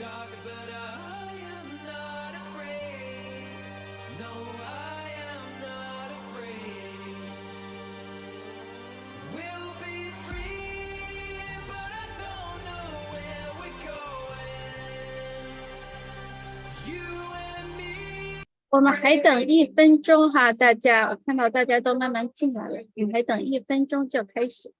dark, but I am not afraid. No, I am not afraid. We'll be free, but I don't know where we're going. You and me. 我们还等1分钟哈，大家，我看到大家都慢慢进来了，你还等1分钟就开始。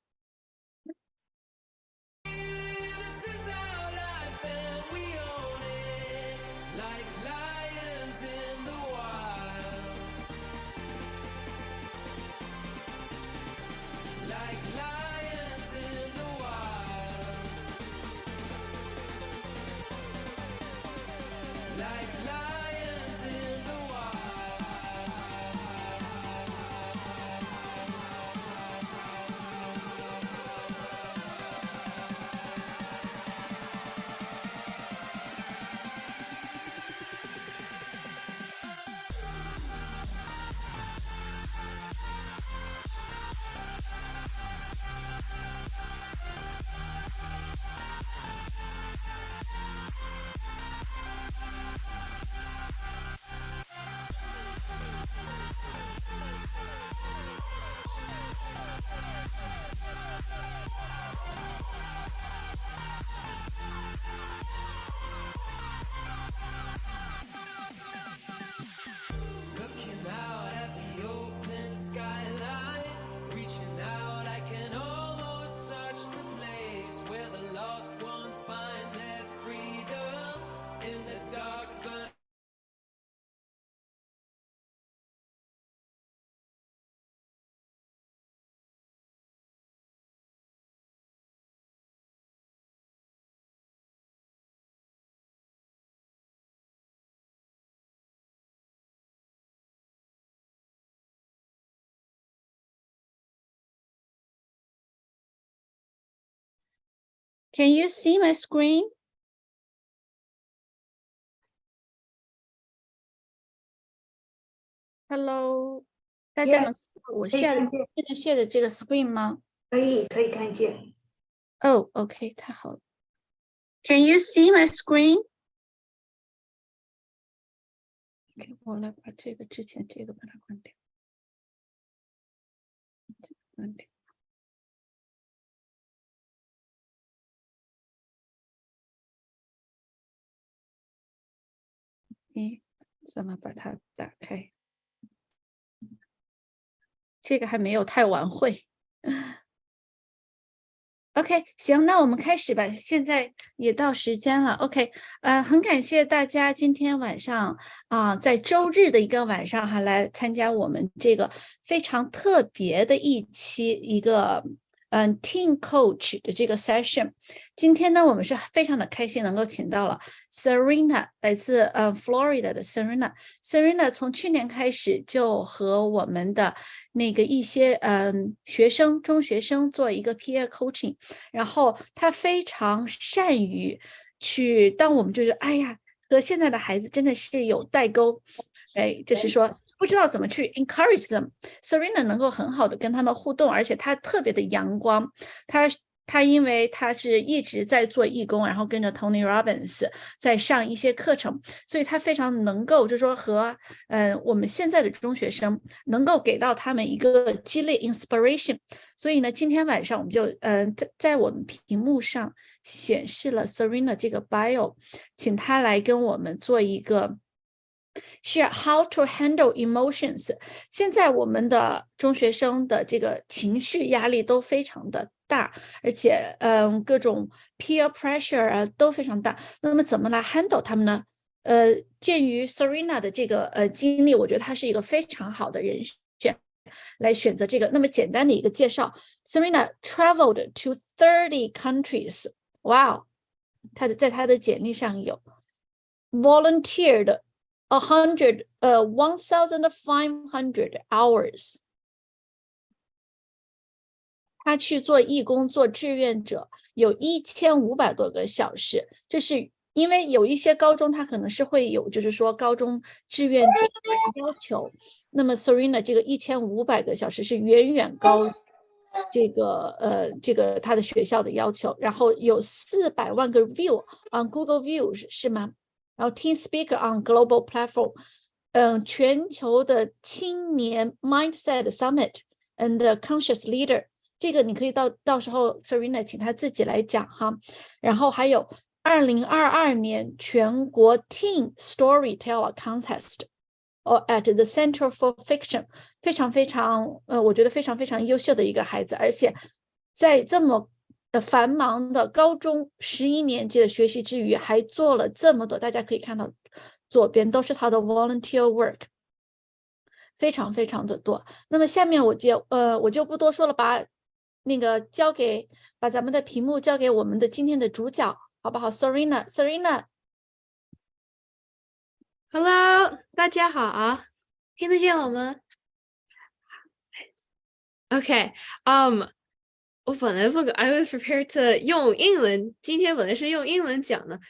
This is our life and we own it, like lions in the wild. Like lions in the wild. Like lions in the wild. Looking out at the open skyline, reaching out, I can almost touch the place where the lost ones find their freedom in the dark, but Can you see my screen? Hello， 大家能 Yes，看到我可以现在看见，share的这个 screen 吗？可以看见。哦，OK，太好了。Can you see my screen？ OK，我来把这个之前这个把它关掉，这个关掉。怎么把它打开？这个还没有太晚会。OK， 行，那我们开始吧。现在也到时间了。OK， 很感谢大家今天晚上在周日的一个晚上哈，来参加我们这个非常特别的一个Team Coach 的这个 session。今天呢，我们是非常的开心能够请到了 Serena， 来自Florida 的 Serena。Serena 从去年开始就和我们的那个一些中学生做一个 peer coaching， 然后他非常善于去，当我们就是哎呀和现在的孩子真的是有代沟，就是说不知道怎么去 encourage them。Serena 能够很好的跟他们互动，而且他特别的阳光。他因为他是一直在做义工，然后跟着 Tony Robbins 在上一些课程，所以他非常能够就是说和我们现在的中学生能够给到他们一个激励 inspiration。所以呢，今天晚上我们就在我们屏幕上显示了 Serena 这个 bio， 请他来跟我们做一个share how to handle emotions。 现在我们的中学生的这个情绪压力都非常的大，而且各种 peer pressure 都非常大，那么怎么来 handle 他们呢？鉴于 Serena 的这个经历，我觉得她是一个非常好的人选来选择这个。那么简单的一个介绍， Serena traveled to 30 countries。 哇，在她的简历上有 volunteered 1,500 hours， 他去做义工做志愿者有1500多个小时。这是因为有一些高中他可能是会有就是说高中志愿者的要求，那么 Serena 这个1500个小时是远远高于这个他的学校的要求，然后有400万个 view on Google View 是吗？然后 Team Speaker on Global Platform， 全球的青年 Mindset Summit and Conscious Leader， 这个你可以到时候 Serena 请他自己来讲哈。然后还有2022年全国 Teen Storyteller Contest。at the Center for Fiction， 非常非常我觉得非常非常优秀的一个孩子，而且在这么繁忙的高中11年级的学习之余，还做了这么多，大家可以看到左边都是他的 volunteer work， 非常非常的多。那么下面我就不多说了，把咱们的屏幕交给我们的今天的主角，好不好 ？Serena。Hello， 大家好，听得见我吗 ？OK， 我本来I was prepared to 用英文，今天本来是用英文讲的，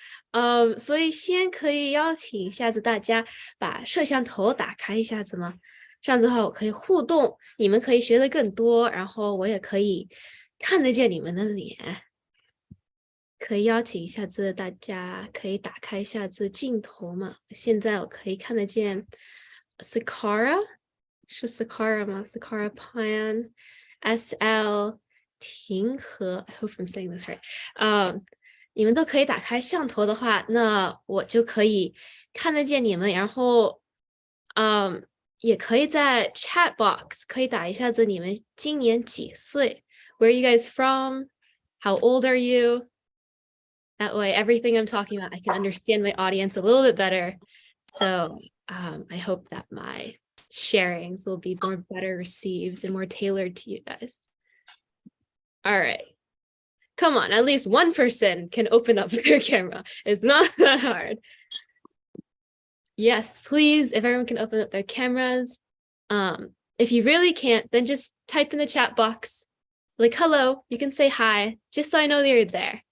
所以先可以邀请一下子大家把摄像头打开一下子吗？这样子的话，我可以互动，你们可以学得更多，然后我也可以看得见你们的脸。可以邀请一下子大家可以打开一下子镜头嘛？现在我可以看得见 Sakara， 是 Sakara 吗 ？Sakara Pan SL 庭和 I hope I'm saying this right。你们都可以打开相头的话，那我就可以看得见你们，然后也可以在 chat box 可以打一下子你们今年几岁 ？Where are you guys from? How old are you? That way, everything I'm talking about, I can understand my audience a little bit better. So I hope that my sharings will be more better received and more tailored to you guys. All right. Come on, at least one person can open up their camera. It's not that hard. Yes, please, if everyone can open up their cameras. If you really can't, then just type in the chat box. Like, hello, you can say hi, just so I know that you're there.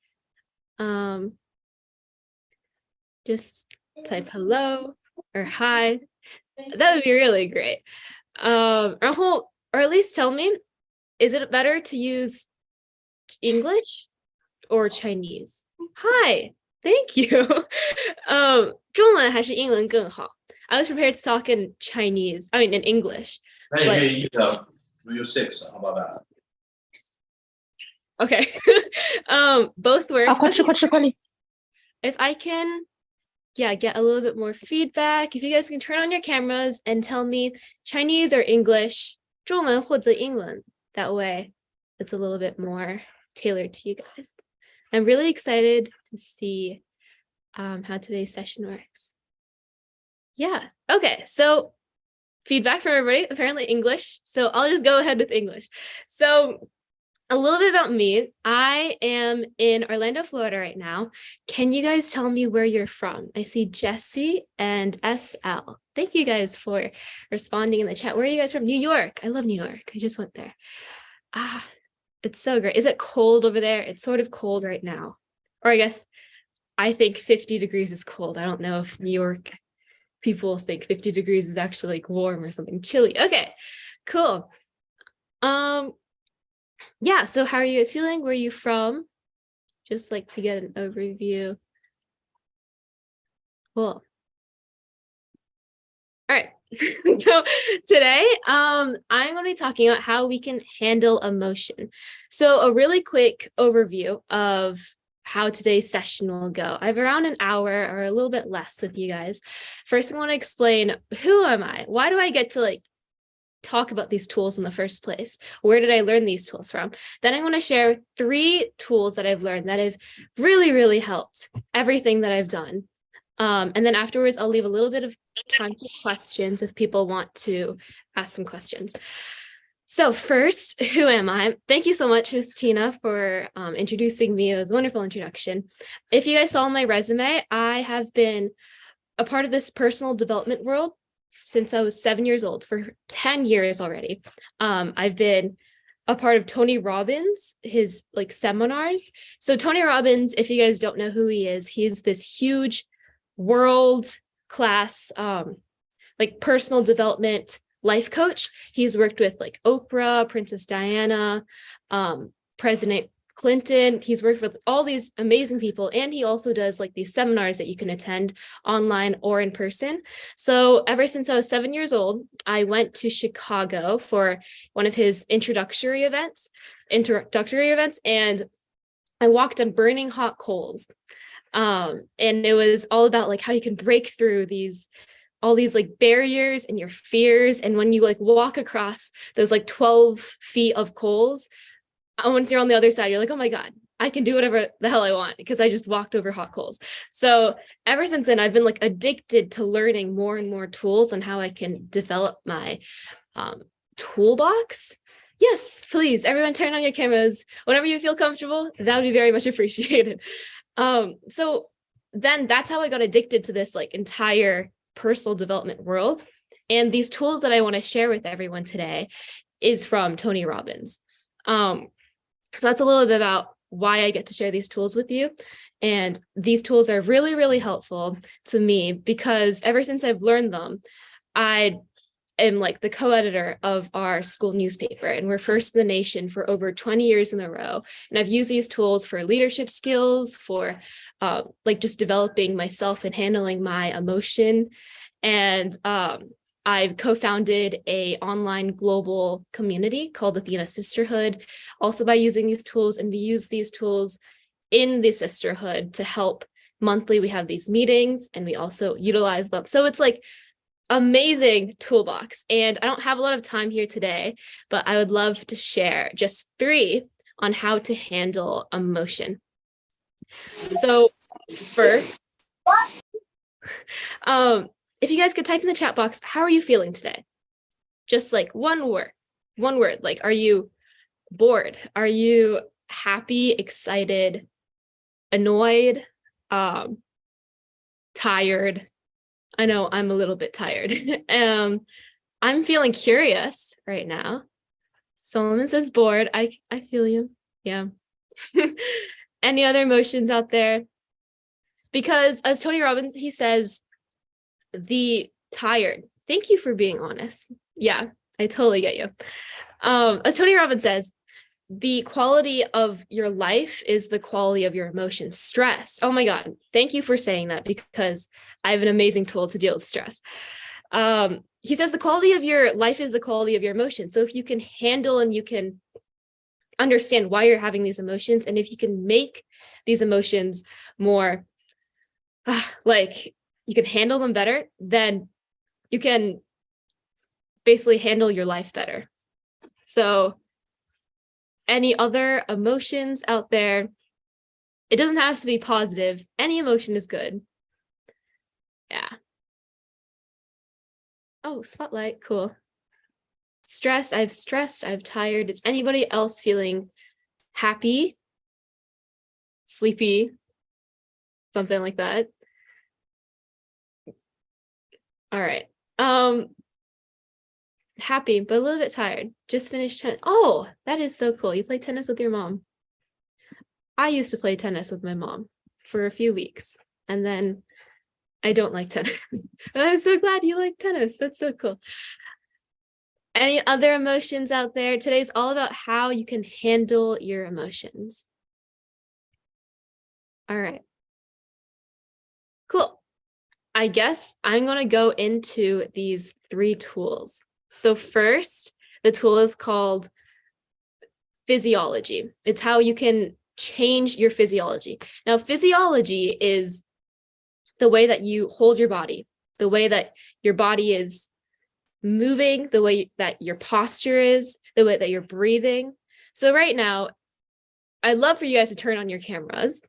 Just type hello or hi. That would be really great. 然后 or at least tell me, is it better to use English or Chinese? Hi, thank you. 中文还是英文更好? I was prepared to talk in Chinese, I mean in English. 那也可以use 6, how about that? Okay. Both works. 快吃，快点。 If I can, get a little bit more feedback. If you guys can turn on your cameras and tell me Chinese or English, 中文或者英文. That way, it's a little bit more tailored to you guys. I'm really excited to see how today's session works. Yeah. Okay. So feedback from everybody. Apparently English. So I'll just go ahead with English. So a little bit about me. I am in Orlando, Florida right now. Can you guys tell me where you're from? I see Jesse and SL. Thank you guys for responding in the chat. Where are you guys from? New York. I love New York. I just went there. It's so great. Is it cold over there? It's sort of cold right now. Or I guess I think 50 degrees is cold. I don't know if New York people think 50 degrees is actually like warm or something chilly. Okay, cool. Yeah, so how are you guys feeling? Where are you from? Just like to get an overview. Cool. All right. So today, I'm going to be talking about how we can handle emotion. So a really quick overview of how today's session will go. I have around an hour or a little bit less with you guys. First, I want to explain, who am I? Why do I get to talk about these tools in the first place? Where did I learn these tools from? Then I'm going to share 3 tools that I've learned that have really, really helped everything that I've done. And then afterwards, I'll leave a little bit of time for questions if people want to ask some questions. So first, who am I? Thank you so much, Ms. Tina, for introducing me. It was a wonderful introduction. If you guys saw my resume, I have been a part of this personal development world since I was 7 years old, for 10 years already. I've been a part of Tony Robbins, his seminars. So Tony Robbins, if you guys don't know who he is, he's this huge world class, personal development life coach. He's worked with like Oprah, Princess Diana, President Clinton. He's worked with all these amazing people. And he also does like these seminars that you can attend online or in person. So ever since I was 7 years old, I went to Chicago for one of his introductory events, and I walked on burning hot coals. And it was all about like how you can break through all these like barriers and your fears. And when you like walk across those like 12 feet of coals, once you're on the other side, you're like, oh my God, I can do whatever the hell I want because I just walked over hot coals. So ever since then, I've been like addicted to learning more and more tools on how I can develop my toolbox. Yes, please, everyone turn on your cameras whenever you feel comfortable. That would be very much appreciated. So then that's how I got addicted to this like entire personal development world. And these tools that I want to share with everyone today is from Tony Robbins. So that's a little bit about why I get to share these tools with you. And these tools are really, really helpful to me because ever since I've learned them, I am like the co-editor of our school newspaper, and we're first in the nation for over 20 years in a row. And I've used these tools for leadership skills, for like just developing myself and handling my emotion. And I've co-founded an online global community called Athena Sisterhood, also by using these tools. And we use these tools in the sisterhood to help monthly. We have these meetings and we also utilize them. So it's like amazing toolbox. And I don't have a lot of time here today, but I would love to share just 3 on how to handle emotion. So first, if you guys could type in the chat box, how are you feeling today? Just like one word, like, are you bored? Are you happy, excited, annoyed, tired? I know I'm a little bit tired. I'm feeling curious right now. Solomon says bored. I feel you. Yeah. Any other emotions out there? Because as Tony Robbins, he says, the tired. Thank you for being honest. Yeah, I totally get you. As Tony Robbins says, the quality of your life is the quality of your emotions. Stress. Oh my God. Thank you for saying that because I have an amazing tool to deal with stress. He says the quality of your life is the quality of your emotions. So if you can handle and you can understand why you're having these emotions, and if you can make these emotions more like you can handle them better, then you can basically handle your life better. So any other emotions out there, it doesn't have to be positive. Any emotion is good. Yeah. Oh, spotlight. Cool. Stress. I've stressed. I've tired. Is anybody else feeling happy, sleepy, something like that? All right. Happy, but a little bit tired. Just finished tennis. Oh, that is so cool. You play tennis with your mom. I used to play tennis with my mom for a few weeks, and then I don't like tennis. I'm so glad you like tennis. That's so cool. Any other emotions out there? Today's all about how you can handle your emotions. All right. Cool. I guess I'm going to go into these 3 tools. So first, the tool is called physiology. It's how you can change your physiology. Now, physiology is the way that you hold your body, the way that your body is moving, the way that your posture is, the way that you're breathing. So right now, I'd love for you guys to turn on your cameras.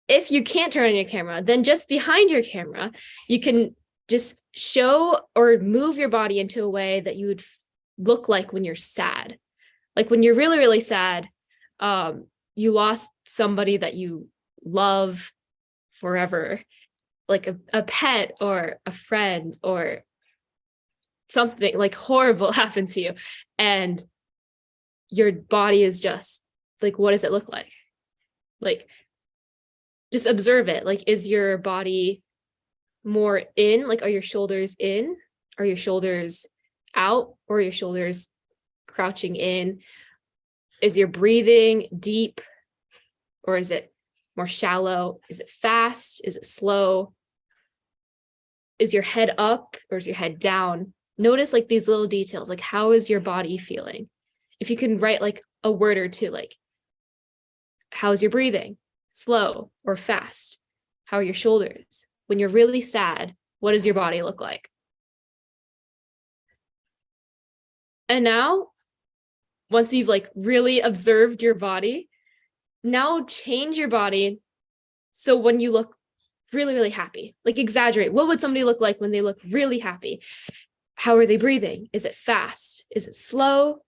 If you can't turn on your camera, then just behind your camera, you can just show or move your body into a way that you would look like when you're sad. Like when you're really, really sad, you lost somebody that you love forever, like a pet or a friend or something like horrible happened to you. And your body is just like, what does it look like? Like, just observe it. Like, is your body more in? Like, are your shoulders in? Are your shoulders out or your shoulders crouching in? Is your breathing deep or is it more shallow? Is it fast? Is it slow? Is your head up or is your head down? Notice like these little details, like how is your body feeling? If you can write like a word or two, like how's your breathing? Slow or fast? How are your shoulders? When you're really sad, what does your body look like? And now, once you've like really observed your body, now change your body so when you look really, really happy, like exaggerate. What would somebody look like when they look really happy? How are they breathing? Is it fast? Is it slow?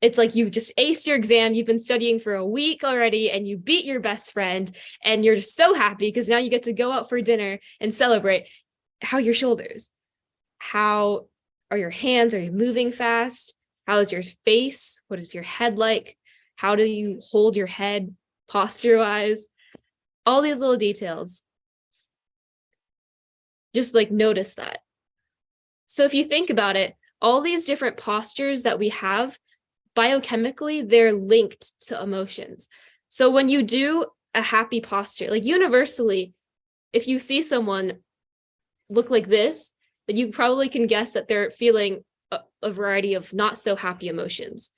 It's like you just aced your exam. You've been studying for a week already and you beat your best friend and you're just so happy because now you get to go out for dinner and celebrate. How are your shoulders? How are your hands? Are you moving fast? How is your face? What is your head like? How do you hold your head posture-wise? All these little details. Just like notice that. So if you think about it, all these different postures that we have, biochemically, they're linked to emotions. So when you do a happy posture, like universally, if you see someone look like this, then you probably can guess that they're feeling a variety of not so happy emotions.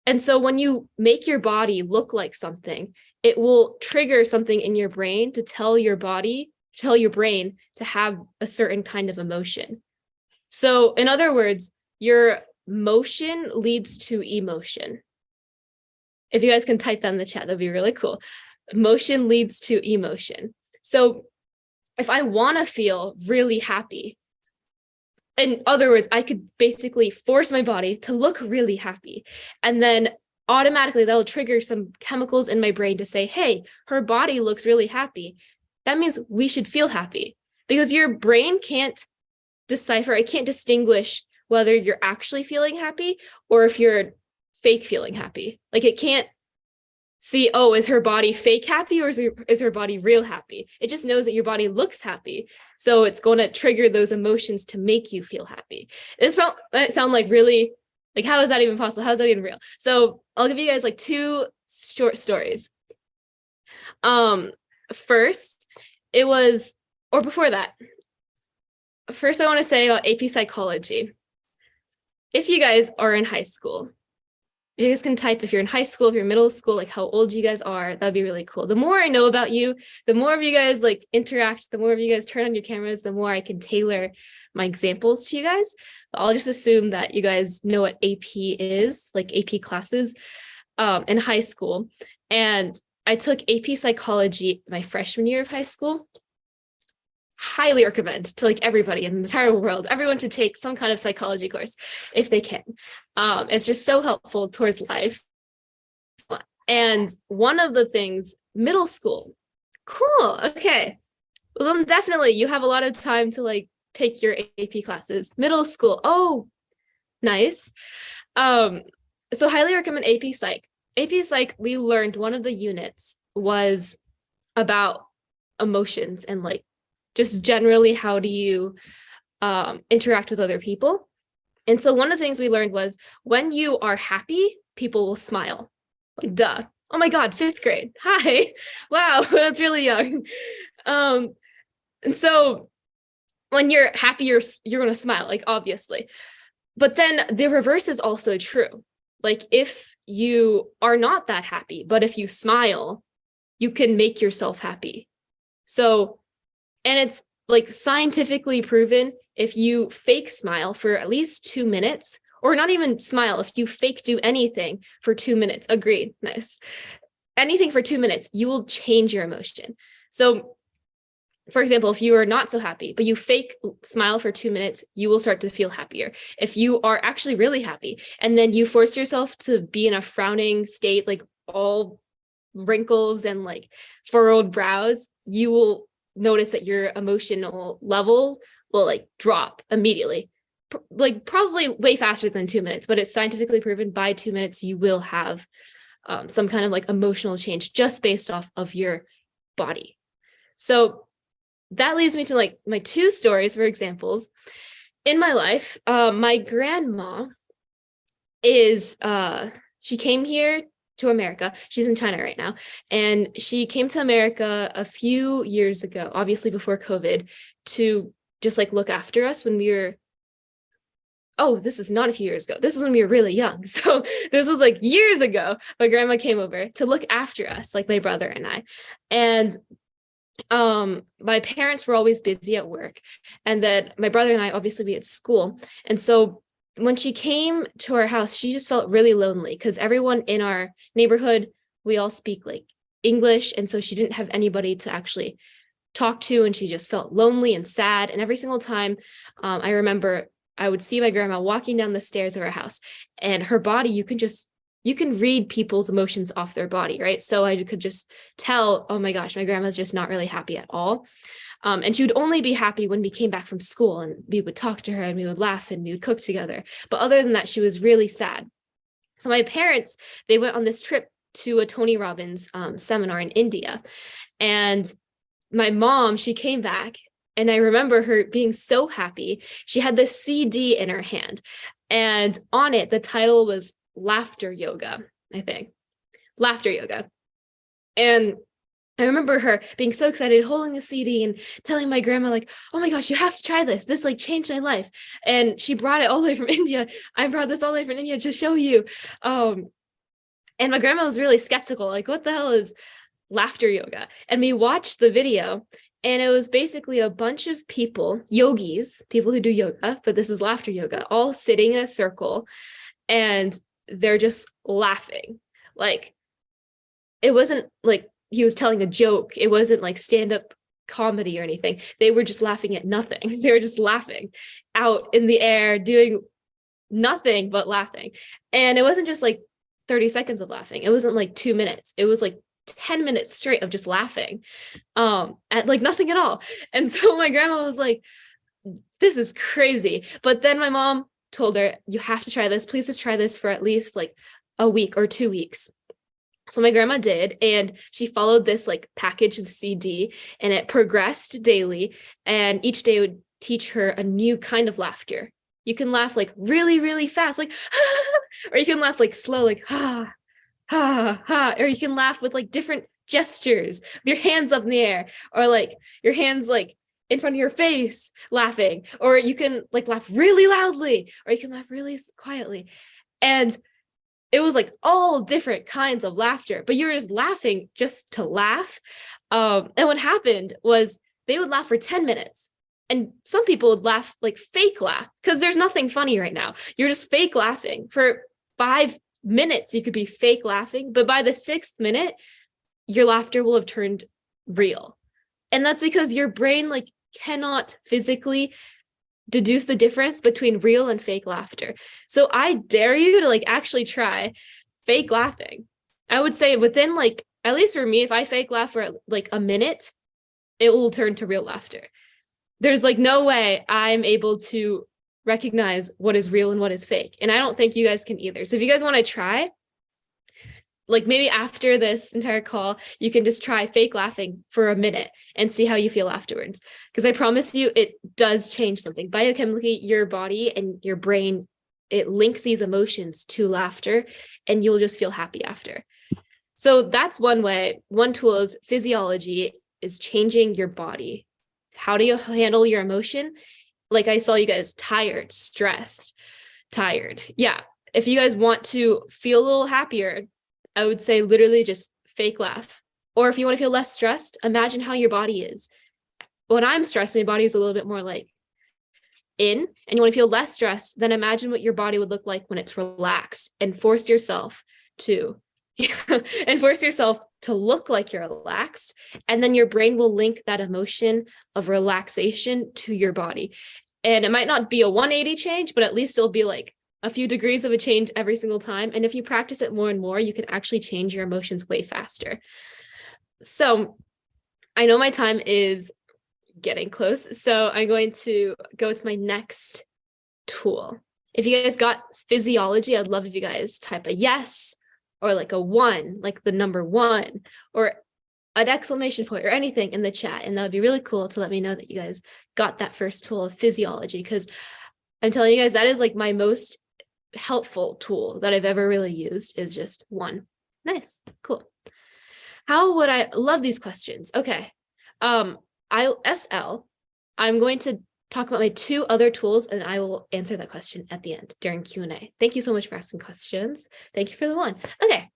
And so when you make your body look like something, it will trigger something in your brain to tell your body, tell your brain to have a certain kind of emotion. So in other words, your motion leads to emotion. If you guys can type that in the chat, that'd be really cool. Motion leads to emotion. So if I want to feel really happy, in other words, I could basically force my body to look really happy. And then automatically that'll trigger some chemicals in my brain to say, hey, her body looks really happy. That means we should feel happy because your brain can't decipher, it can't distinguish whether you're actually feeling happy or if you're fake feeling happy. Like it can't see, oh, is her body fake happy or is her body real happy? It just knows that your body looks happy. So it's going to trigger those emotions to make you feel happy. This might sound like really, like, how is that even possible? How is that even real? So I'll give you guys like 2 short stories. First, it was, or before that, first I want to say about AP Psychology. If you guys are in high school, you guys can type if you're in high school, if you're in middle school, like how old you guys are. That'd be really cool. The more I know about you, the more of you guys like interact, the more of you guys turn on your cameras, the more I can tailor my examples to you guys. But I'll just assume that you guys know what AP is, like AP classes in high school. And I took AP Psychology my freshman year of high school. Highly recommend to like everybody in the entire world. Everyone should take some kind of psychology course if they can. It's just so helpful towards life. And one of the things, middle school, cool. Okay, well then definitely you have a lot of time to like take your AP classes. Middle school, oh, nice. So highly recommend AP Psych. AP Psych, we learned one of the units was about emotions and like just generally how do you interact with other people. And so one of the things we learned was when you are happy, people will smile. Like, duh. Oh my God, 5th grade. Hi. Wow, that's really young. And so when you're happy, you're going to smile, like obviously. But then the reverse is also true. Like if you are not that happy, but if you smile, you can make yourself happy. So, and it's like scientifically proven, if you fake smile for at least 2 minutes, or not even smile, if you fake do anything for 2 minutes, agreed, nice. Anything for 2 minutes, you will change your emotion. So for example, if you are not so happy, but you fake smile for 2 minutes, you will start to feel happier. If you are actually really happy, and then you force yourself to be in a frowning state, like all wrinkles and like furrowed brows, you will notice that your emotional level will like drop immediately, like probably way faster than 2 minutes, but it's scientifically proven by 2 minutes, you will have some kind of like emotional change just based off of your body. So that leads me to like my 2 stories for examples. in my life, my grandma is she came here to America. She's in China right now, and she came to America a few years ago, obviously before COVID, to just like look after us when we were, oh, this is not a few years ago. This is when we were really young. So this was like years ago. My grandma came over to look after us, like my brother and I. And my parents were always busy at work, and then my brother and I obviously be at school. And so when she came to our house, she just felt really lonely because everyone in our neighborhood, we all speak like English, and so she didn't have anybody to actually talk to, and she just felt lonely and sad. And every single time, I remember I would see my grandma walking down the stairs of our house, and her body, you can read people's emotions off their body, right? So I could just tell, oh my gosh, my grandma's just not really happy at all. And she would only be happy when we came back from school and we would talk to her and we would laugh and we would cook together. But other than that, she was really sad. So my parents, they went on this trip to a Tony Robbins seminar in India. And my mom, she came back, and I remember her being so happy. She had this CD in her hand, and on it, the title was Laughter Yoga, I think. Laughter Yoga. And I remember her being so excited, holding the CD and telling my grandma, like, oh my gosh, you have to try this. This like changed my life. And she brought it all the way from India. I brought this all the way from India to show you. And my grandma was really skeptical, like, what the hell is laughter yoga? And we watched the video, and it was basically a bunch of people, yogis, people who do yoga, but this is laughter yoga, all sitting in a circle, and they're just laughing. Like, it wasn't like he was telling a joke. It wasn't like stand-up comedy or anything. They were just laughing at nothing. They were just laughing out in the air, doing nothing but laughing. And it wasn't just like 30 seconds of laughing. It wasn't like 2 minutes. It was like 10 minutes straight of just laughing at like nothing at all. And so my grandma was like, this is crazy. But then my mom told her, you have to try this. Please just try this for at least like a week or 2 weeks. So my grandma did, and she followed this like package, the CD, and it progressed daily. And each day would teach her a new kind of laughter. You can laugh like really, really fast, like, or you can laugh like slow, like, ha, ha, ha, or you can laugh with like different gestures, with your hands up in the air, or like your hands like in front of your face laughing, or you can like laugh really loudly, or you can laugh really quietly. And it was like all different kinds of laughter, but you were just laughing just to laugh. And what happened was they would laugh for 10 minutes. And some people would laugh, like fake laugh, because there's nothing funny right now. You're just fake laughing. For 5 minutes, you could be fake laughing. But by the 6th minute, your laughter will have turned real. And that's because your brain like cannot physically deduce the difference between real and fake laughter. So I dare you to like actually try fake laughing. I would say within like, at least for me, if I fake laugh for like a minute, it will turn to real laughter. There's like no way I'm able to recognize what is real and what is fake. And I don't think you guys can either. So if you guys want to try, like maybe after this entire call, you can just try fake laughing for a minute and see how you feel afterwards. Because I promise you, it does change something. Biochemically, your body and your brain, it links these emotions to laughter, and you'll just feel happy after. So that's one way. One tool is physiology, is changing your body. How do you handle your emotion? Like I saw you guys tired, stressed, tired. Yeah. If you guys want to feel a little happier, I would say literally just fake laugh. Or if you want to feel less stressed, imagine how your body is. When I'm stressed, my body is a little bit more like in, and you want to feel less stressed, then imagine what your body would look like when it's relaxed, and force yourself to look like you're relaxed. And then your brain will link that emotion of relaxation to your body. And it might not be a 180 change, but at least it'll be like a few degrees of a change every single time. And if you practice it more and more, you can actually change your emotions way faster. So I know my time is getting close, so I'm going to go to my next tool. If you guys got physiology, I'd love if you guys type a yes, or like a 1, like the number 1, or an exclamation point or anything in the chat. And that would be really cool to let me know that you guys got that first tool of physiology, because I'm telling you guys, that is like my most helpful tool that I've ever really used, is just one. Nice, cool. How would I love these questions? Okay. I'm going to talk about my 2 other tools, and I will answer that question at the end during Q&A. Thank you so much for asking questions. Thank you for the one. Okay,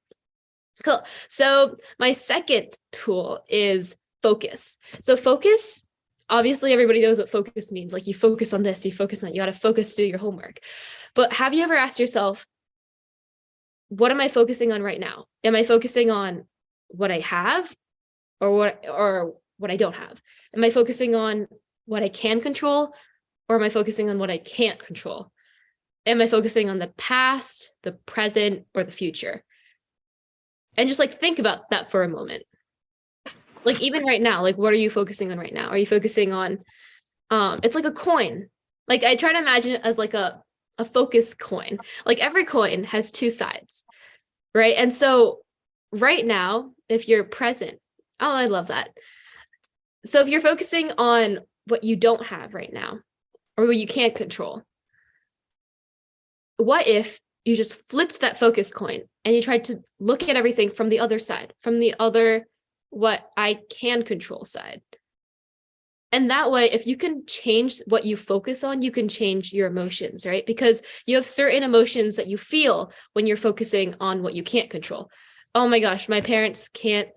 cool. So my second tool is focus. So focus, obviously everybody knows what focus means. Like you focus on this, you focus on that, you got to focus to do your homework. But have you ever asked yourself, what am I focusing on right now? Am I focusing on what I have or what I don't have? Am I focusing on what I can control, or am I focusing on what I can't control? Am I focusing on the past, the present, or the future? And just like think about that for a moment. Like even right now, like what are you focusing on right now? Are you focusing on, it's like a coin. Like I try to imagine it as like a focus coin. Like every coin has 2 sides, right? And so right now, if you're present, oh, I love that. So if you're focusing on what you don't have right now, or what you can't control, what if you just flipped that focus coin and you tried to look at everything from the other side, from the other, what I can control side? And that way, if you can change what you focus on, you can change your emotions, right? Because you have certain emotions that you feel when you're focusing on what you can't control. Oh my gosh, my parents can't,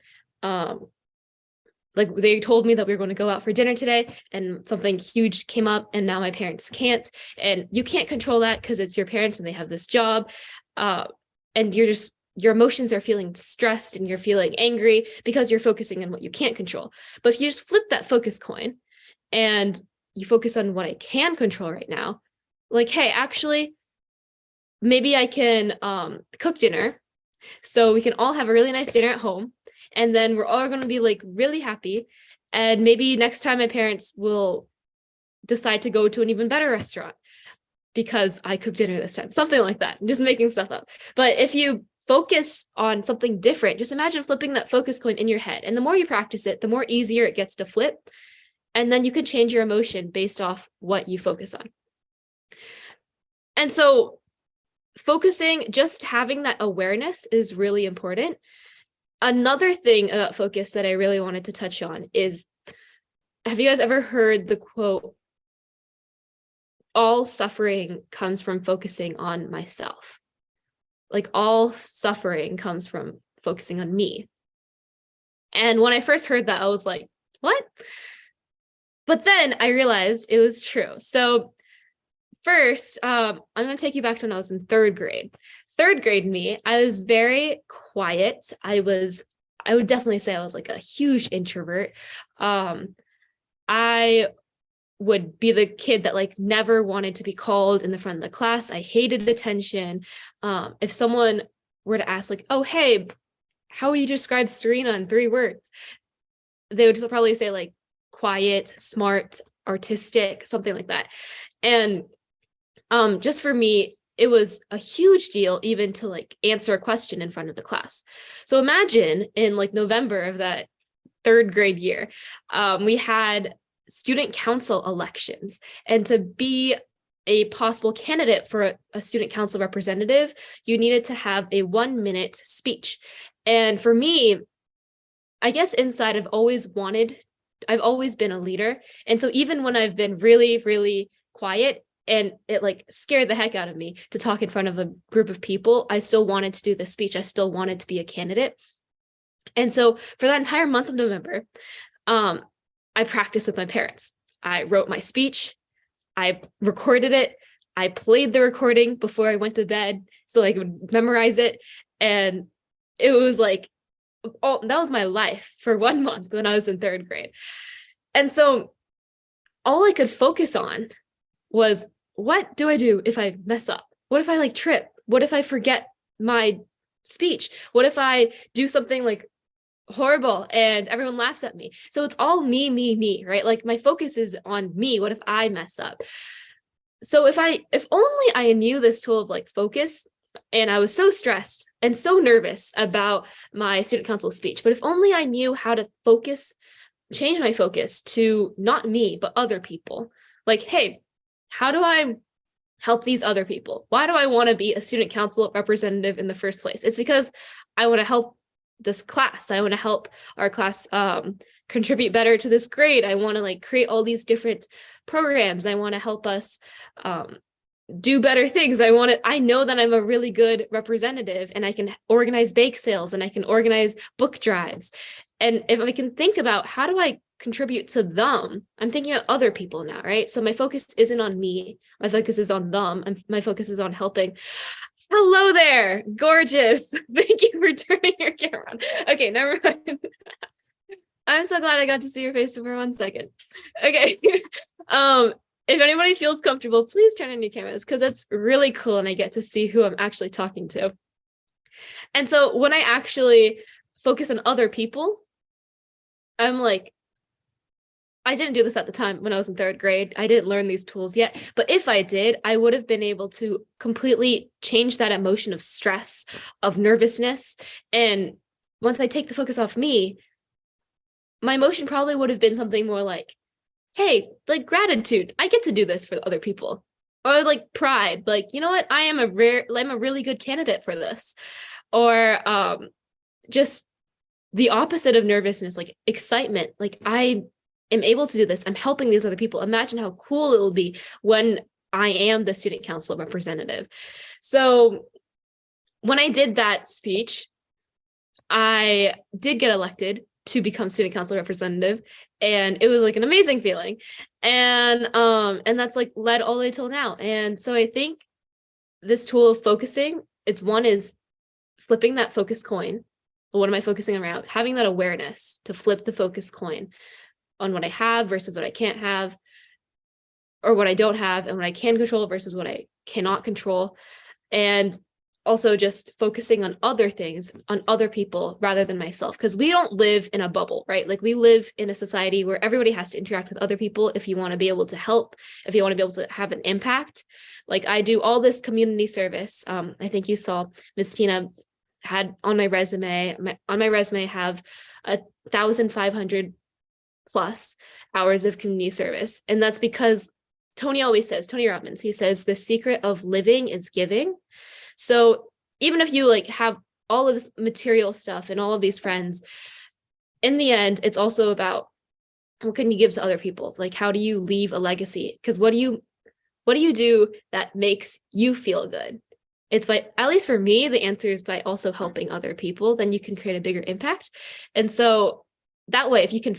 like they told me that we were going to go out for dinner today and something huge came up and now my parents can't. And you can't control that because it's your parents and they have this job. And your emotions are feeling stressed and you're feeling angry because you're focusing on what you can't control. But if you just flip that focus coin and you focus on what I can control right now, like, hey, actually, maybe I can cook dinner so we can all have a really nice dinner at home. And then we're all going to be like really happy. And maybe next time my parents will decide to go to an even better restaurant because I cooked dinner this time, something like that. I'm just making stuff up. But if you focus on something different, just imagine flipping that focus coin in your head. And the more you practice it, the more easier it gets to flip. And then you can change your emotion based off what you focus on. And so focusing, just having that awareness is really important. Another thing about focus that I really wanted to touch on is, have you guys ever heard the quote, all suffering comes from focusing on myself? Like all suffering comes from focusing on me. And when I first heard that, I was like, what? But then I realized it was true. So first, I'm going to take you back to when I was in 3rd grade. 3rd grade me, I was very quiet. I would definitely say I was like a huge introvert. I would be the kid that like never wanted to be called in the front of the class. I hated attention. If someone were to ask like, oh, hey, how would you describe Serena in 3 words? They would just probably say like quiet, smart, artistic, something like that. And just for me, it was a huge deal even to like answer a question in front of the class. So imagine in like November of that 3rd grade year, we had student council elections, and to be a possible candidate for a student council representative, you needed to have a 1-minute speech. And for me, I guess inside I've always been a leader. And so even when I've been really, really quiet, and it like scared the heck out of me to talk in front of a group of people, I still wanted to do the speech. I still wanted to be a candidate. And so for that entire month of November, I practiced with my parents. I wrote my speech. I recorded it. I played the recording before I went to bed so I could memorize it. And it was like, that was my life for 1 month when I was in 3rd grade. And so all I could focus on was, what do I do if I mess up? What if I like trip? What if I forget my speech? What if I do something like horrible and everyone laughs at me? So it's all me, right? Like my focus is on me. What if I mess up? So if only I knew this tool of like focus, and I was so stressed and so nervous about my student council speech, but if only I knew how to change my focus to not me, but other people. Like, hey, how do I help these other people. Why do I want to be a student council representative in the first place? It's because I want to help this class. I want to help our class contribute better to this grade. I want to like create all these different programs. I want to help us do better things. I know that I'm a really good representative and I can organize bake sales and I can organize book drives. And if I can think about how do I contribute to them, I'm thinking of other people now, right? So my focus isn't on me. My focus is on them. My focus is on helping. Hello there, gorgeous. Thank you for turning your camera on. Okay, never mind. I'm so glad I got to see your face for 1 second. Okay. If anybody feels comfortable, please turn on your cameras because it's really cool and I get to see who I'm actually talking to. And so when I actually focus on other people, I'm like, I didn't do this at the time when I was in 3rd grade. I didn't learn these tools yet. But if I did, I would have been able to completely change that emotion of stress, of nervousness. And once I take the focus off me, my emotion probably would have been something more like, hey, like gratitude. I get to do this for other people. Or like pride, like, you know what? I'm a really good candidate for this. Or just the opposite of nervousness, like excitement. Like I am able to do this. I'm helping these other people. Imagine how cool it will be when I am the student council representative. So when I did that speech, I did get elected to become student council representative, and it was like an amazing feeling. And that's like led all the way till now. And so I think this tool of focusing, it's one is flipping that focus coin. What am I focusing around? Having that awareness to flip the focus coin on what I have versus what I can't have, or what I don't have, and what I can control versus what I cannot control. And also just focusing on other things, on other people rather than myself, because we don't live in a bubble, right? Like we live in a society where everybody has to interact with other people if you want to be able to help, if you want to be able to have an impact. Like I do all this community service. I think you saw Miss Tina had on my resume, I have 1,500 plus hours of community service. And that's because Tony Robbins, he says, the secret of living is giving. So even if you like have all of this material stuff and all of these friends, in the end, it's also about what can you give to other people? Like, how do you leave a legacy? Because what do you do that makes you feel good? It's by, at least for me, the answer is by also helping other people, then you can create a bigger impact. And so that way, if you can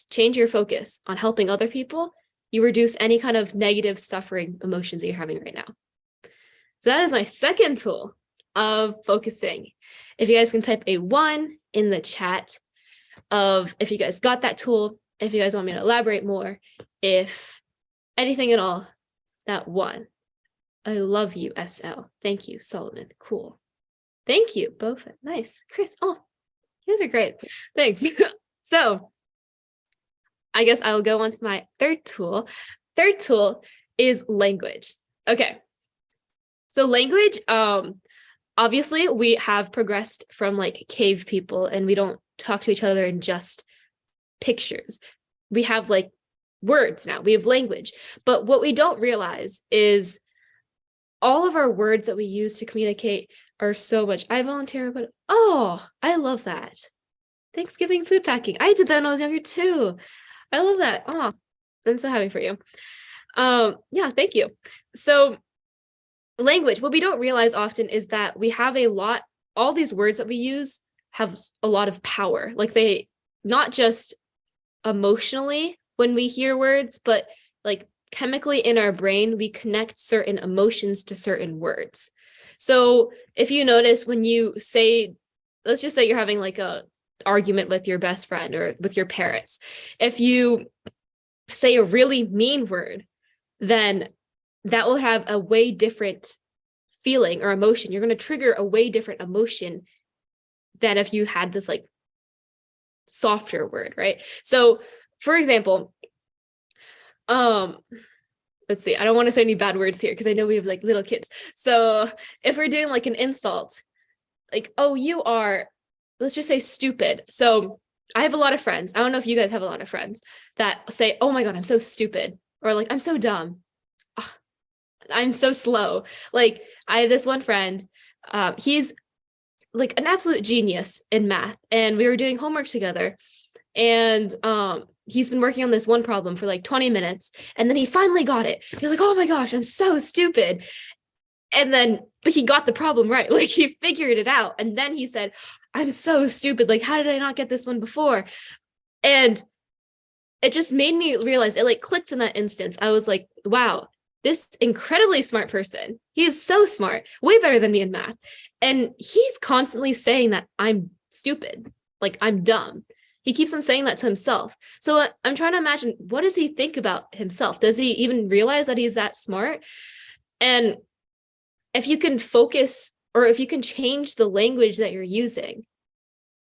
change your focus on helping other people, you reduce any kind of negative suffering emotions that you're having right now. So that is my second tool of focusing. If you guys can type a 1 in the chat of if you guys got that tool, if you guys want me to elaborate more, if anything at all, that 1. I love you, SL. Thank you, Solomon. Cool. Thank you, both. Nice. Chris. Oh, you guys are great. Thanks. So I guess I'll go on to my third tool. Third tool is language. Okay. So language, obviously we have progressed from like cave people and we don't talk to each other in just pictures. We have like words now, we have language. But what we don't realize is all of our words that we use to communicate are so much. I volunteer, but oh, I love that. Thanksgiving food packing. I did that when I was younger too. I love that. Oh, I'm so happy for you. Yeah, thank you. So language, what we don't realize often is that we have all these words that we use have a lot of power. Like they, not just emotionally when we hear words, but like chemically in our brain, we connect certain emotions to certain words. So if you notice when you say, let's just say you're having like a argument with your best friend or with your parents, if you say a really mean word, then that will have a way different feeling or emotion. You're going to trigger a way different emotion than if you had this like softer word, right? So for example, let's see, I don't want to say any bad words here because I know we have like little kids. So if we're doing like an insult, like, oh, you are, let's just say stupid. So I have a lot of friends. I don't know if you guys have a lot of friends that say, oh my God, I'm so stupid. Or like, I'm so dumb. I'm so slow. Like I have this one friend, he's like an absolute genius in math, and we were doing homework together, and he's been working on this one problem for like 20 minutes, and then he finally got it. He was like, oh my gosh, I'm so stupid. And then but he got the problem right. Like he figured it out, and then he said, I'm so stupid, like how did I not get this one before? And it just made me realize, it like clicked in that instance. I was like, wow, this incredibly smart person, he is so smart, way better than me in math, and he's constantly saying that I'm stupid, like I'm dumb. He keeps on saying that to himself. So I'm trying to imagine, what does he think about himself? Does he even realize that he's that smart? And if you can focus, or if you can change the language that you're using,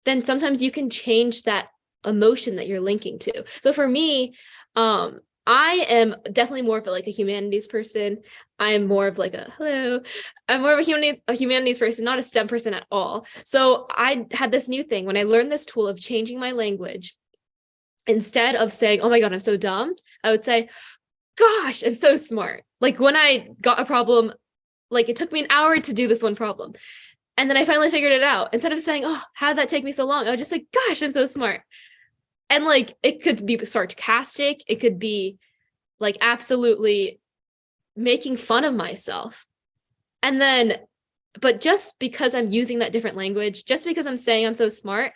then sometimes you can change that emotion that you're linking to. So for me, I am definitely more of like a humanities person. I'm more of like I'm more of a humanities person, not a STEM person at all. So I had this new thing when I learned this tool of changing my language. Instead of saying, oh my God, I'm so dumb, I would say, gosh, I'm so smart. Like when I got a problem, like it took me an hour to do this one problem, and then I finally figured it out. Instead of saying, oh, how did that take me so long? I would just say, gosh, I'm so smart. And like, it could be sarcastic. It could be like absolutely making fun of myself. And then, but just because I'm using that different language, just because I'm saying I'm so smart,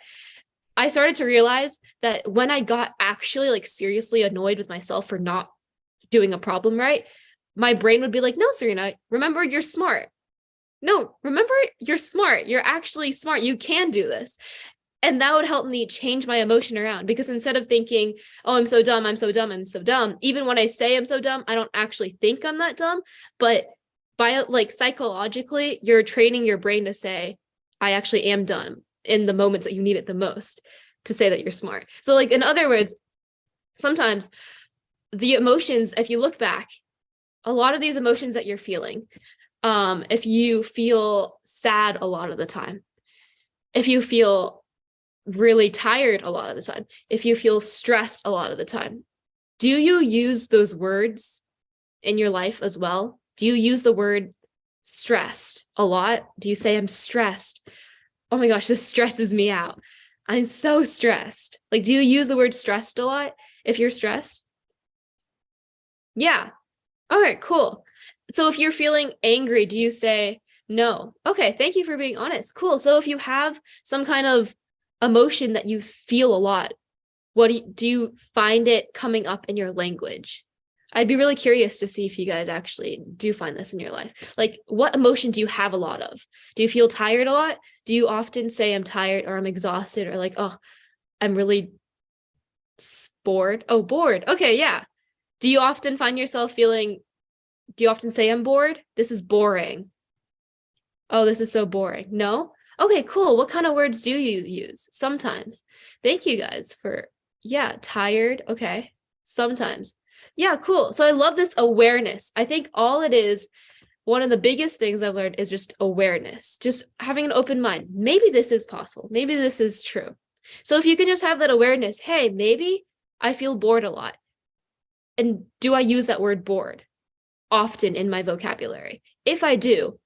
I started to realize that when I got actually like seriously annoyed with myself for not doing a problem right, my brain would be like, no, Serena, remember you're smart. No, remember you're smart. You're actually smart. You can do this. And that would help me change my emotion around, because instead of thinking, oh, I'm so dumb, I'm so dumb, I'm so dumb, even when I say I'm so dumb, I don't actually think I'm that dumb. But by like psychologically, you're training your brain to say, I actually am dumb in the moments that you need it the most, to say that you're smart. So like, in other words, sometimes the emotions, if you look back, a lot of these emotions that you're feeling, if you feel sad a lot of the time, if you feel really tired a lot of the time, if you feel stressed a lot of the time, do you use those words in your life as well? Do you use the word stressed a lot? Do you say, I'm stressed? Oh my gosh, this stresses me out. I'm so stressed. Like, do you use the word stressed a lot if you're stressed? Yeah. All right, cool. So if you're feeling angry, do you say, no? Okay, thank you for being honest. Cool. So if you have some kind of emotion that you feel a lot, what do you find it coming up in your language? I'd be really curious to see if you guys actually do find this in your life. Like, what emotion do you have a lot of? Do you feel tired a lot? Do you often say I'm tired, or I'm exhausted, or like, oh, I'm really bored? Oh, bored. Okay, yeah. Do you often find yourself feeling, do you often say I'm bored? This is boring. Oh, this is so boring. No? Okay, cool. What kind of words do you use? Sometimes. Thank you guys for, yeah, tired. Okay. Sometimes. Yeah, cool. So I love this awareness. I think all it is, one of the biggest things I've learned is just awareness, just having an open mind. Maybe this is possible. Maybe this is true. So if you can just have that awareness, hey, maybe I feel bored a lot. And do I use that word bored often in my vocabulary? If I do,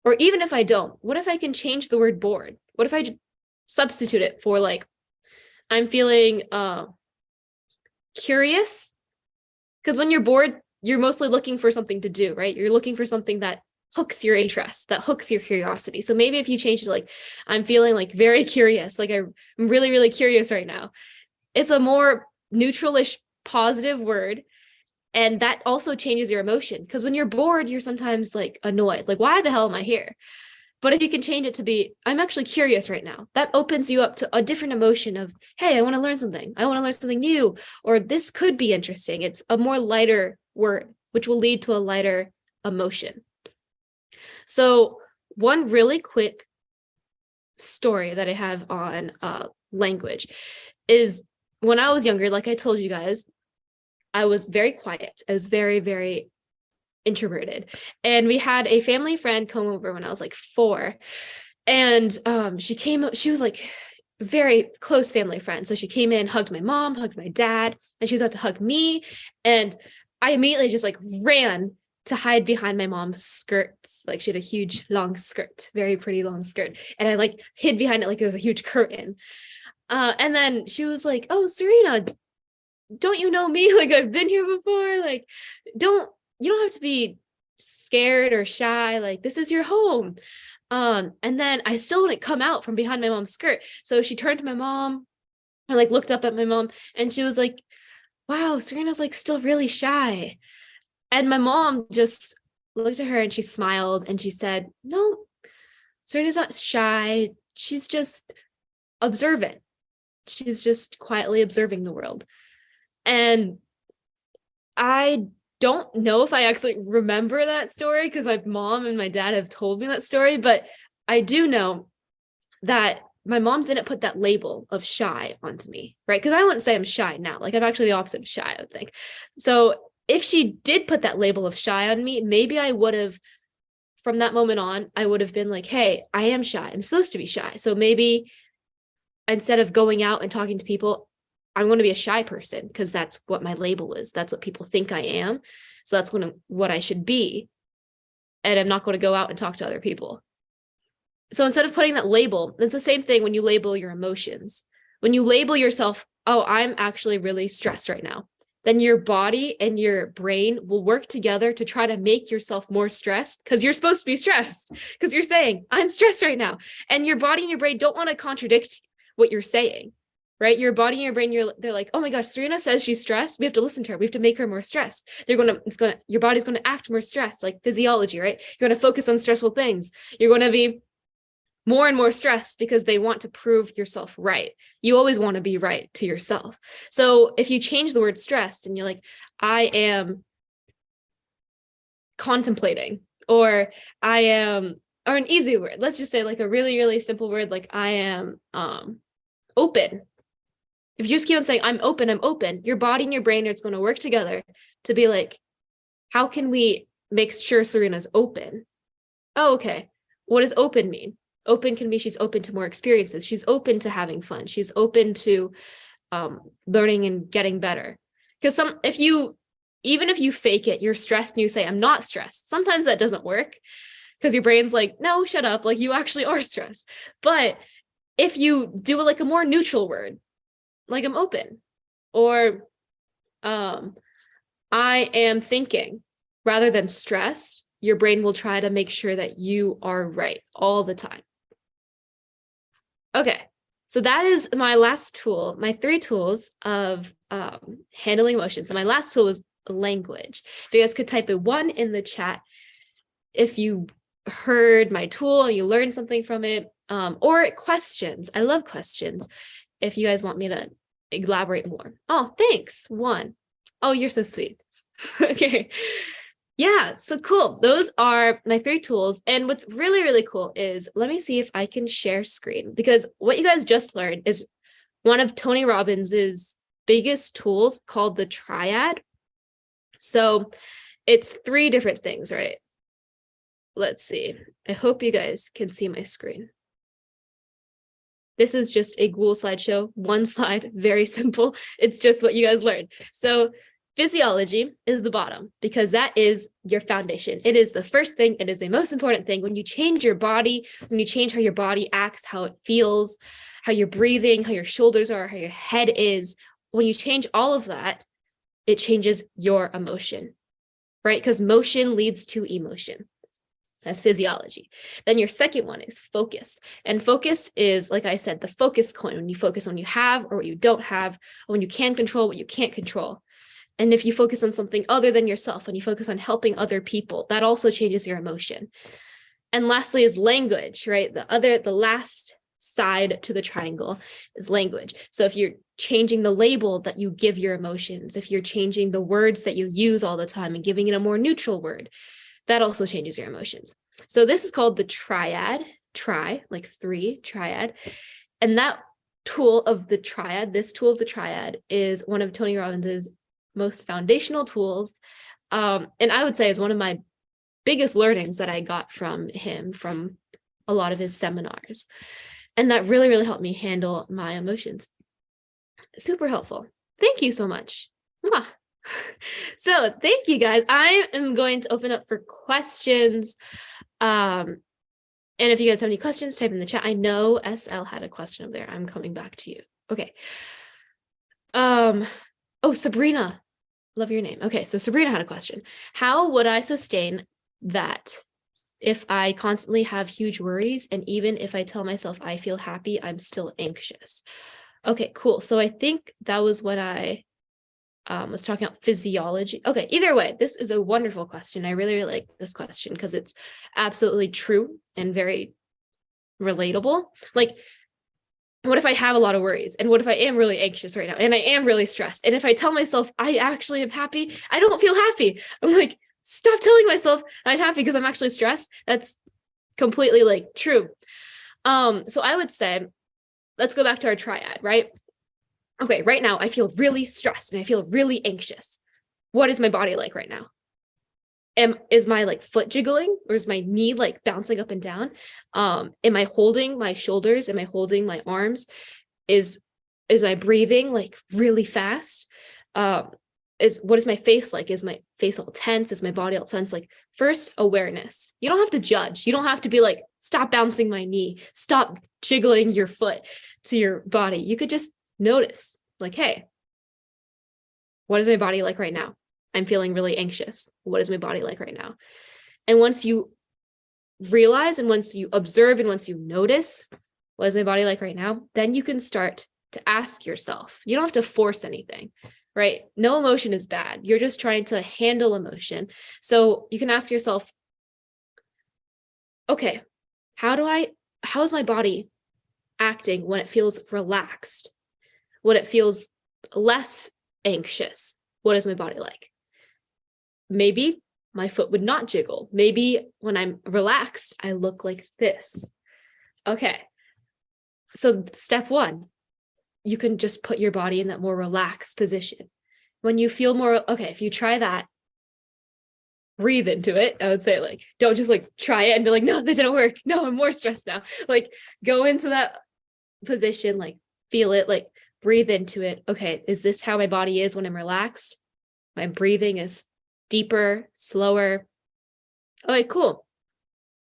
or even if I don't, what if I can change the word bored? What if I substitute it for like, I'm feeling curious? Because when you're bored, you're mostly looking for something to do, right? You're looking for something that hooks your interest, that hooks your curiosity. So maybe if you change it to like, I'm feeling like very curious, like I'm really, really curious right now. It's a more neutralish, positive word. And that also changes your emotion, because when you're bored, you're sometimes like annoyed, like, why the hell am I here? But if you can change it to be, I'm actually curious right now, that opens you up to a different emotion of, hey, I want to learn something. I want to learn something new, or this could be interesting. It's a more lighter word, which will lead to a lighter emotion. So one really quick story that I have on language is when I was younger, like I told you guys, I was very quiet. I was very, very introverted. And we had a family friend come over when I was like 4. And she was like very close family friend. So she came in, hugged my mom, hugged my dad, and she was about to hug me. And I immediately just like ran to hide behind my mom's skirts. Like she had a huge long skirt, very pretty long skirt. And I like hid behind it like it was a huge curtain. And then she was like, "Oh, Serena, don't you know me? Like I've been here before. Like, you don't have to be scared or shy. Like this is your home." And then I still wouldn't come out from behind my mom's skirt. So she turned to my mom and like looked up at my mom and she was like, "Wow, Serena's like still really shy." And my mom just looked at her and she smiled and she said, "No, Serena's not shy. She's just observant. She's just quietly observing the world." And I don't know if I actually remember that story because my mom and my dad have told me that story, but I do know that my mom didn't put that label of shy onto me, right? Because I wouldn't say I'm shy now. Like I'm actually the opposite of shy, I would think. So if she did put that label of shy on me, maybe I would have, from that moment on, I would have been like, "Hey, I am shy. I'm supposed to be shy." So maybe instead of going out and talking to people, I'm going to be a shy person because that's what my label is. That's what people think I am. So that's what I should be. And I'm not going to go out and talk to other people. So instead of putting that label, it's the same thing when you label your emotions. When you label yourself, "Oh, I'm actually really stressed right now," then your body and your brain will work together to try to make yourself more stressed because you're supposed to be stressed because you're saying, "I'm stressed right now." And your body and your brain don't want to contradict what you're saying, right? Your body and your brain, they're like, "Oh my gosh, Serena says she's stressed. We have to listen to her. We have to make her more stressed." Your body's going to act more stressed, like physiology, right? You're going to focus on stressful things. You're going to be more and more stressed because they want to prove yourself right. You always want to be right to yourself. So if you change the word stressed and you're like, "I am contemplating," or "I am," or an easy word, let's just say like a really, really simple word, like "I am open." If you just keep on saying, I'm open, your body and your brain is going to work together to be like, how can we make sure Serena's open? Oh, okay. What does open mean? Open can be she's open to more experiences. She's open to having fun. She's open to learning and getting better. Because even if you fake it, you're stressed and you say, "I'm not stressed." Sometimes that doesn't work because your brain's like, "No, shut up. Like you actually are stressed." But if you do like a more neutral word, like "I'm open," or "I am thinking," rather than stressed, your brain will try to make sure that you are right all the time. Okay, so that is my last tool, my 3 tools of handling emotions. So my last tool was language. If you guys could type a 1 in the chat if you heard my tool and you learned something from it, or questions. I love questions. If you guys want me to elaborate more. Oh, thanks. 1. Oh, you're so sweet. Okay. Yeah, so cool. Those are my 3 tools. And what's really, really cool is, let me see if I can share screen, because what you guys just learned is one of Tony Robbins's biggest tools called the triad. So it's 3 different things, right? Let's see. I hope you guys can see my screen. This is just a Google slideshow, 1 slide, very simple. It's just what you guys learned. So physiology is the bottom because that is your foundation. It is the first thing. It is the most important thing. When you change your body, when you change how your body acts, how it feels, how you're breathing, how your shoulders are, how your head is, when you change all of that, it changes your emotion, right? Because motion leads to emotion. That's physiology. Then your second one is focus. And focus is, like I said, the focus coin. When you focus on what you have or what you don't have, when you can control what you can't control. And if you focus on something other than yourself, and you focus on helping other people, that also changes your emotion. And lastly is language, right? The last side to the triangle is language. So if you're changing the label that you give your emotions, if you're changing the words that you use all the time and giving it a more neutral word, that also changes your emotions. So this is called the triad, like 3, triad. And that tool of the triad, this tool of the triad is one of Tony Robbins's most foundational tools. And I would say is one of my biggest learnings that I got from him, from a lot of his seminars. And that really, really helped me handle my emotions. Super helpful. Thank you so much. Mwah. So thank you guys. I am going to open up for questions. And if you guys have any questions, type in the chat. I know SL had a question up there. I'm coming back to you. Okay. Oh, Sabrina. Love your name. Okay, so Sabrina had a question. How would I sustain that if I constantly have huge worries, and even if I tell myself I feel happy, I'm still anxious? Okay, cool. So I think that was when I was talking about physiology. Okay, either way, this is a wonderful question. I really, really like this question because it's absolutely true and very relatable. Like, what if I have a lot of worries? And what if I am really anxious right now? And I am really stressed? And if I tell myself I actually am happy, I don't feel happy. I'm like, stop telling myself I'm happy because I'm actually stressed. That's completely like true. So I would say, let's go back to our triad, right? Okay, right now I feel really stressed and I feel really anxious. What is my body like right now? Is my like foot jiggling, or is my knee like bouncing up and down? Am I holding my shoulders? Am I holding my arms? Is I breathing like really fast? What is my face like? Is my face all tense? Is my body all tense? Like, first, awareness. You don't have to judge. You don't have to be like, stop bouncing my knee, stop jiggling your foot to your body. You could just notice, like, hey, what is my body like right now? I'm feeling really anxious. What is my body like right now? And once you realize, and once you observe, and once you notice, what is my body like right now? Then you can start to ask yourself. You don't have to force anything, right? No emotion is bad. You're just trying to handle emotion. So you can ask yourself, okay, how is my body acting when it feels relaxed? When it feels less anxious? What is my body like? Maybe my foot would not jiggle. Maybe when I'm relaxed, I look like this. Okay. So step one, you can just put your body in that more relaxed position. When you feel more, okay, if you try that, breathe into it. I would say, like, don't just like try it and be like, no, that didn't work. No, I'm more stressed now. Like, go into that position, like feel it, like breathe into it. Okay, is this how my body is when I'm relaxed? My breathing is deeper, slower. Okay, cool.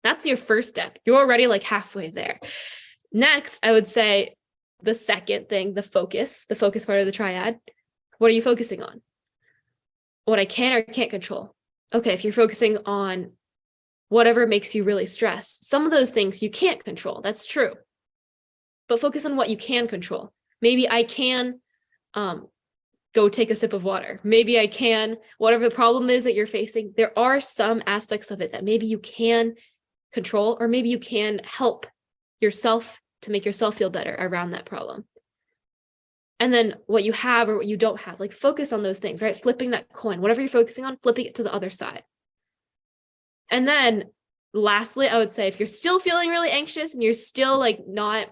That's your first step. You're already like halfway there. Next, I would say the second thing, the focus part of the triad. What are you focusing on? What I can or can't control. Okay, if you're focusing on whatever makes you really stressed, some of those things you can't control. That's true. But focus on what you can control. Maybe I can go take a sip of water. Maybe I can, whatever the problem is that you're facing, there are some aspects of it that maybe you can control, or maybe you can help yourself to make yourself feel better around that problem. And then what you have or what you don't have, like focus on those things, right? Flipping that coin, whatever you're focusing on, flipping it to the other side. And then lastly, I would say if you're still feeling really anxious and you're still like not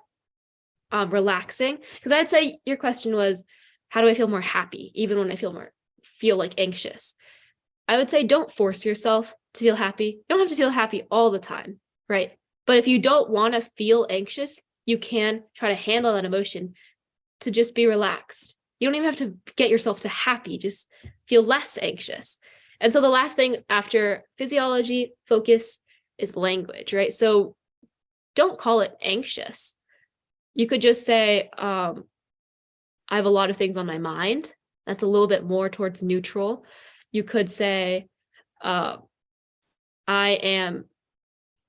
relaxing, because I'd say your question was, how do I feel more happy even when I feel like anxious? I would say don't force yourself to feel happy. You don't have to feel happy all the time, right? But if you don't want to feel anxious, you can try to handle that emotion to just be relaxed. You don't even have to get yourself to happy, just feel less anxious. And so the last thing after physiology, focus, is language, right? So don't call it anxious. You could just say, I have a lot of things on my mind. That's a little bit more towards neutral. You could say, I am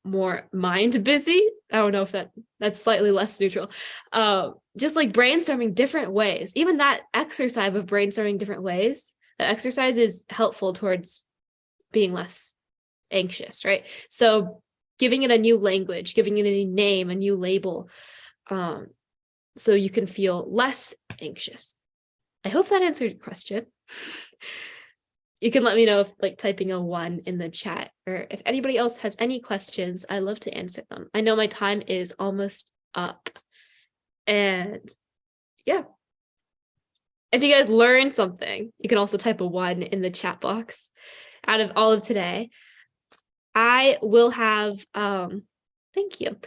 more mind busy. I don't know if that's slightly less neutral. Just like brainstorming different ways. Even that exercise of brainstorming different ways, that exercise is helpful towards being less anxious, right? So giving it a new language, giving it a new name, a new label, so you can feel less anxious. I hope that answered your question. You can let me know if like typing a 1 in the chat, or if anybody else has any questions, I'd love to answer them. I know my time is almost up. And yeah. If you guys learned something, you can also type a 1 in the chat box. Out of all of today, I will have, thank you.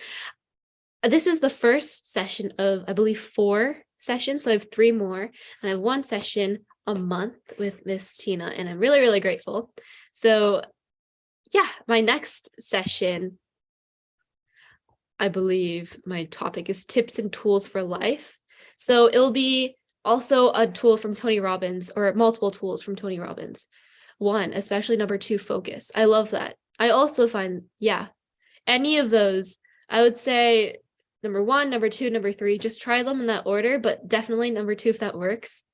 This is the first session of, I believe, 4 sessions. So I have 3 more, and I have 1 session a month with Miss Tina, and I'm really, really grateful. So yeah, my next session, I believe my topic is tips and tools for life. So it'll be also a tool from Tony Robbins, or multiple tools from Tony Robbins. One, especially number 2, focus. I love that. I also find, yeah, any of those, I would say number 1, number 2, number 3, just try them in that order, but definitely number 2 if that works.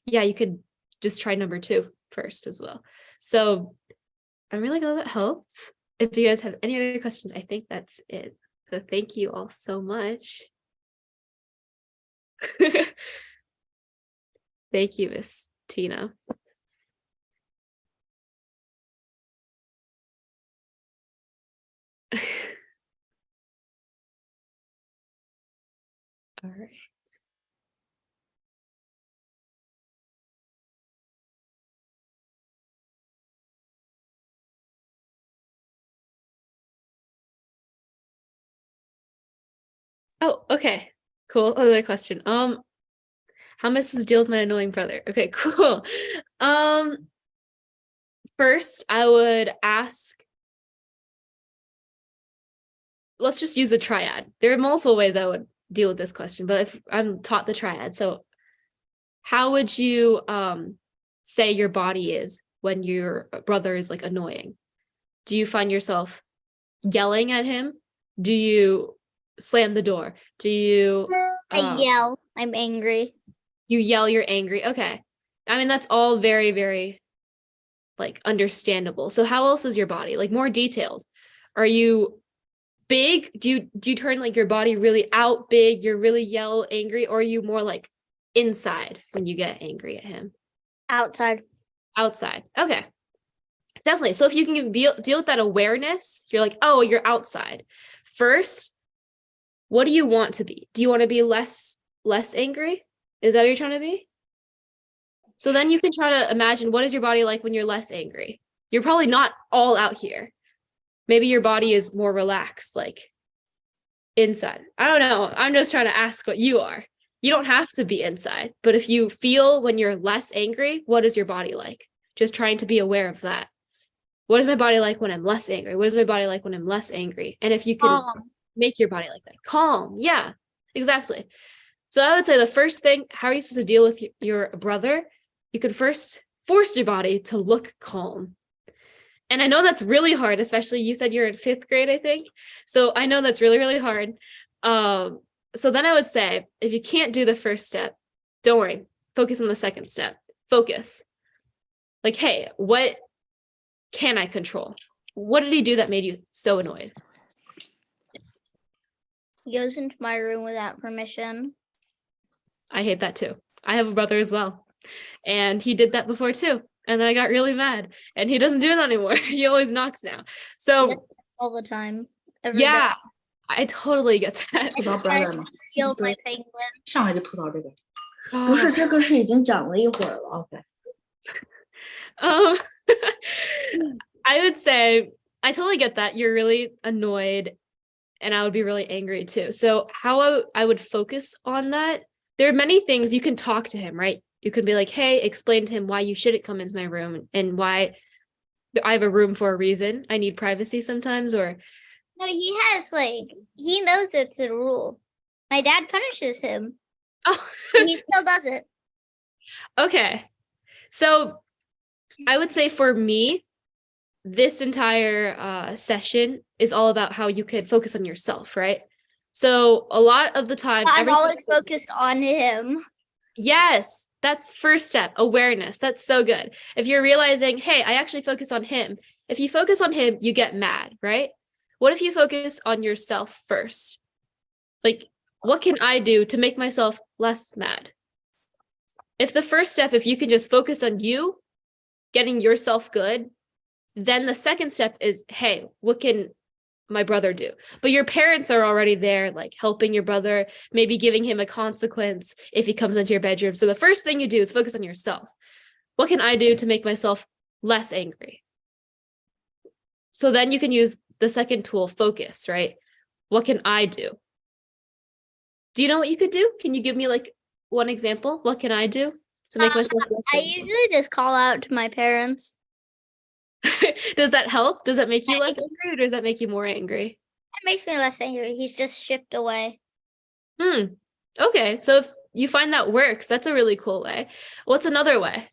Yeah, you could just try number 2 first as well. So I'm really glad that helps. If you guys have any other questions, I think that's it. So thank you all so much. Thank you, Miss Tina. All right. Oh, okay. Cool. Another question. How am I supposed to deal with my annoying brother? Okay, cool. First, I would ask, let's just use a triad. There are multiple ways I would deal with this question, but if I'm taught the triad, so how would you say your body is when your brother is like annoying? Do you find yourself yelling at him? Do you slam the door? Do you I yell. I'm angry. you yell, you're angry? Okay. I mean, that's all very, very like understandable. So how else is your body? Like more detailed. Are you big? Do you turn like your body really out big? You're really yell angry, or are you more like inside when you get angry at him? Outside. Outside. Okay. Definitely. So if you can deal with that awareness, you're like, oh, you're outside. First, what do you want to be? Do you want to be less angry? Is that what you're trying to be? So then you can try to imagine, what is your body like when you're less angry? You're probably not all out here. Maybe your body is more relaxed, like inside. I don't know. I'm just trying to ask what you are. You don't have to be inside, but if you feel when you're less angry, what is your body like? Just trying to be aware of that. What is my body like when I'm less angry? What is my body like when I'm less angry? And if you can make your body like that, calm. Yeah, exactly. So I would say the first thing, how are you supposed to deal with your brother? You could first force your body to look calm. And I know that's really hard, especially you said you're in 5th grade, I think. So I know that's really, really hard. So then I would say, if you can't do the first step, don't worry. Focus on the second step. Focus. Like, hey, what can I control? What did he do that made you so annoyed? He goes into my room without permission. I hate that too. I have a brother as well. And he did that before too. And then I got really mad. And he doesn't do that anymore. He always knocks now. He does So it all the time. Every yeah, day. I totally get that. 吐槽 brother 嘛， Steal my 对， penguin. 上来就吐槽这个，不是这个是已经讲了一会儿了，OK。Um, I would say I totally get that. You're really annoyed, and I would be really angry too. So how I would focus on that, there are many things you can talk to him, right? You can be like, hey, explain to him why you shouldn't come into my room and why I have a room for a reason. I need privacy sometimes, or No, he has he knows it's a rule. My dad punishes him. oh, And he still does it. okay. So I would say for me, this entire session is all about how you could focus on yourself, right? So a lot of the time, I'm everything- always focused on him. Yes, that's first step, awareness. That's so good. If you're realizing, hey, I actually focus on him. If you focus on him, you get mad, right? What if you focus on yourself first? Like, what can I do to make myself less mad? If the first step, if you can just focus on you, getting yourself good, then the second step is, hey, what can my brother do? But your parents are already there, like helping your brother, maybe giving him a consequence if he comes into your bedroom. So the first thing you do is focus on yourself. What can I do to make myself less angry? So then you can use the second tool, focus, right? What can I do? Do you know what you could do? Can you give me like one example? What can I do to make myself less I angry? usually just call out to my parents. Does that help? Does that make you less angry or does that make you more angry? It makes me less angry. He's just shipped away. Okay, so if you find that works, that's a really cool way. What's another way?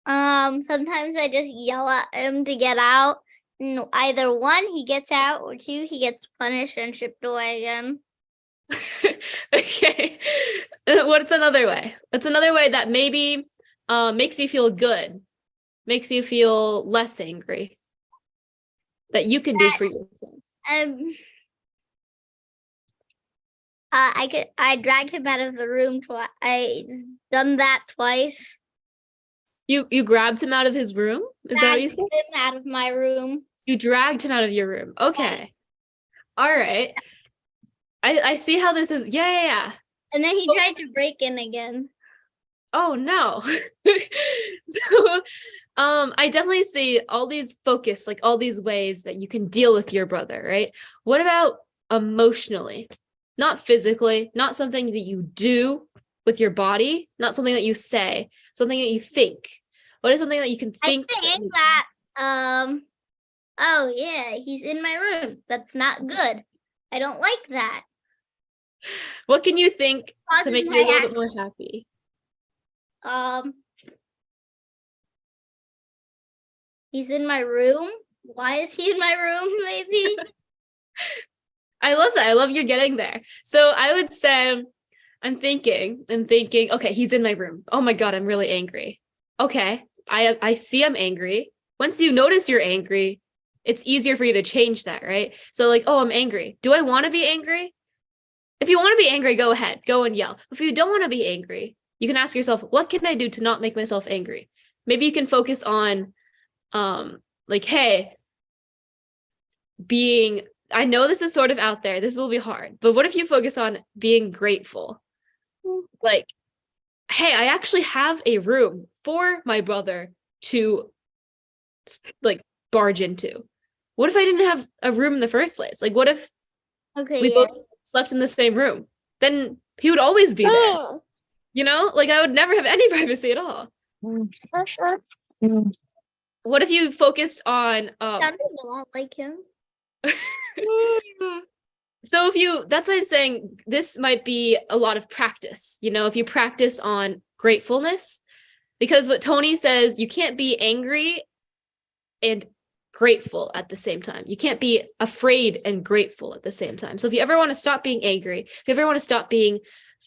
Sometimes I just yell at him to get out. And either one, he gets out, or two, he gets punished and shipped away again. Okay. What's another way? What's another way that maybe makes you feel good, makes you feel less angry, that you can do for yourself? I dragged him out of the room twice. I done that twice. You grabbed him out of his room? Is that what you Dragged said? him out of my room. You dragged him out of your room. Okay. All right. I see how this is. Yeah. And then he So- tried to break in again. Oh no. So I definitely see all these focus, like all these ways that you can deal with your brother, right? What about emotionally? Not physically, not something that you do with your body, not something that you say, something that you think. What is something that you can think? I think that oh yeah, he's in my room. That's not good. I don't like that. What can you think to Causes make you my a little bit action. more happy? He's in my room. Why is he in my room? Maybe. I love that. I love you're getting there. So I would say, I'm thinking, okay, he's in my room. Oh my God, I'm really angry. Okay, I see I'm angry. Once you notice you're angry, it's easier for you to change that, right? So like, oh, I'm angry. Do I want to be angry? If you want to be angry, go ahead, go and yell. If you don't want to be angry, you can ask yourself, what can I do to not make myself angry? Maybe you can focus on, like, hey, I know this is sort of out there, this will be hard, but what if you focus on being grateful? Like, hey, I actually have a room for my brother to like barge into. What if I didn't have a room in the first place? Like, what if Okay. we yeah. both slept in the same room? Then he would always be there. You know, like I would never have any privacy at all. What if you focused on Sounded a lot like him. so if you, that's why I'm saying this might be a lot of practice, you know, if you practice on gratefulness, because what Tony says, you can't be angry and grateful at the same time. You can't be afraid and grateful at the same time. So if you ever want to stop being angry, if you ever want to stop being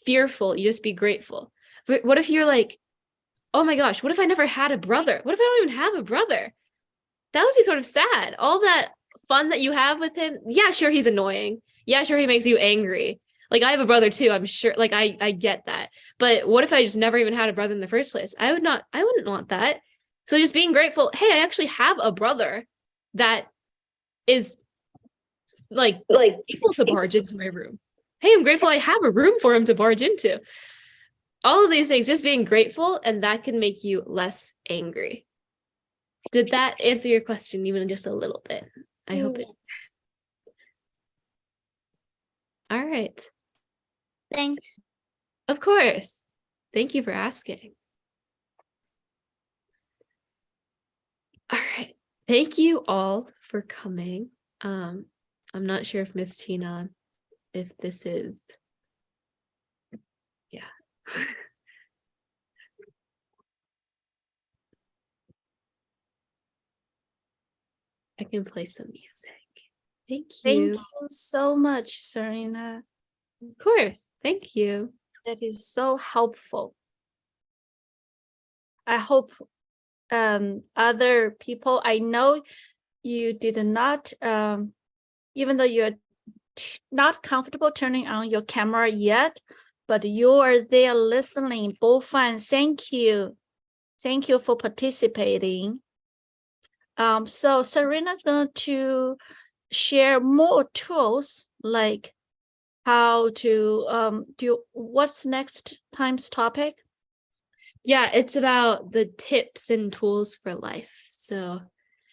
fearful, you just be grateful. But what if you're like, oh my gosh, what if I never had a brother? What if I don't even have a brother? That would be sort of sad. All that fun that you have with him. Yeah, sure, he's annoying. Yeah, sure, he makes you angry. Like I have a brother too, I'm sure, like I get that. But what if I just never even had a brother in the first place? I wouldn't want that. So just being grateful, hey, I actually have a brother that is like able to barge into my room. Hey, I'm grateful I have a room for him to barge into. All of these things, just being grateful, and that can make you less angry. Did that answer your question even just a little bit? I hope it. All right. Thanks. Of course. Thank you for asking. All right. Thank you all for coming. I'm not sure if Miss Tina, if this is, yeah. I can play some music. Thank Thank you. you so much, Serena. Of course. Thank you. That is so helpful. I hope other people, I know you did not, even though you're not comfortable turning on your camera yet, but you are there listening. Bo-Fan, thank you. Thank you for participating. So Serena's going to share more tools like how to do what's next time's topic? Yeah, it's about the tips and tools for life. So,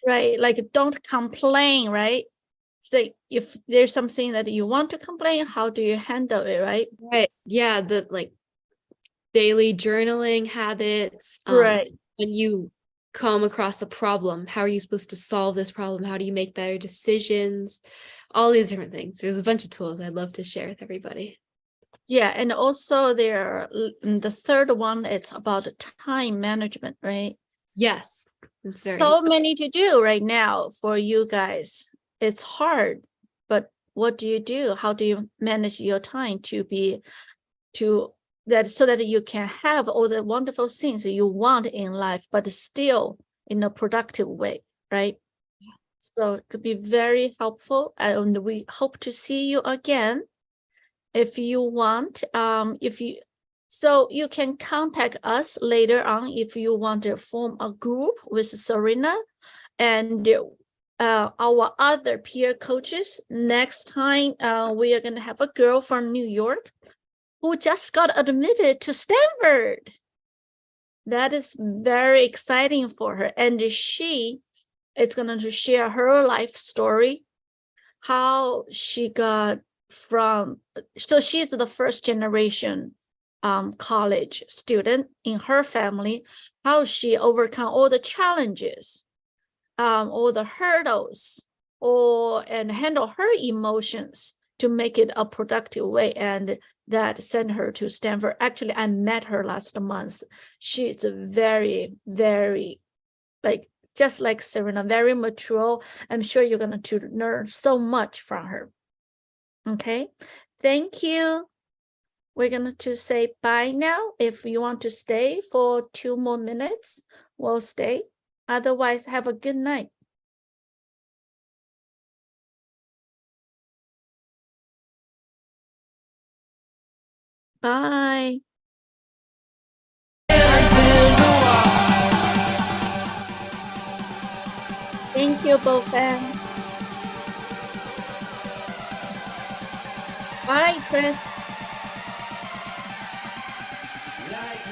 Right, like don't complain, right? So if there's something that you want to complain, how do you handle it, right? right. Yeah, the like daily journaling habits. Right. When you come across a problem, how are you supposed to solve this problem? How do you make better decisions? All these different things. There's a bunch of tools I'd love to share with everybody. Yeah, and also the third one, it's about time management, right? Yes, it's very So many to do right now for you guys. It's hard, but what do you do? How do you manage your time so that you can have all the wonderful things you want in life, but still in a productive way, right? So it could be very helpful, and we hope to see you again. If you want, so you can contact us later on if you want to form a group with Serena and our other peer coaches. Next time, we are going to have a girl from New York who just got admitted to Stanford. That is very exciting for her. And she is going to share her life story, how she got so she's the first generation college student in her family, how she overcome all the challenges, all the hurdles, and handle her emotions to make it a productive way, and that sent her to Stanford. Actually, I met her last month. She's very, very, just like Serena, very mature. I'm sure you're going to learn so much from her. Okay, thank you. We're going to say bye now. If you want to stay for 2 more minutes, we'll stay. Otherwise, have a good night. Bye. Thank you, Bofan. Bye, Chris. Like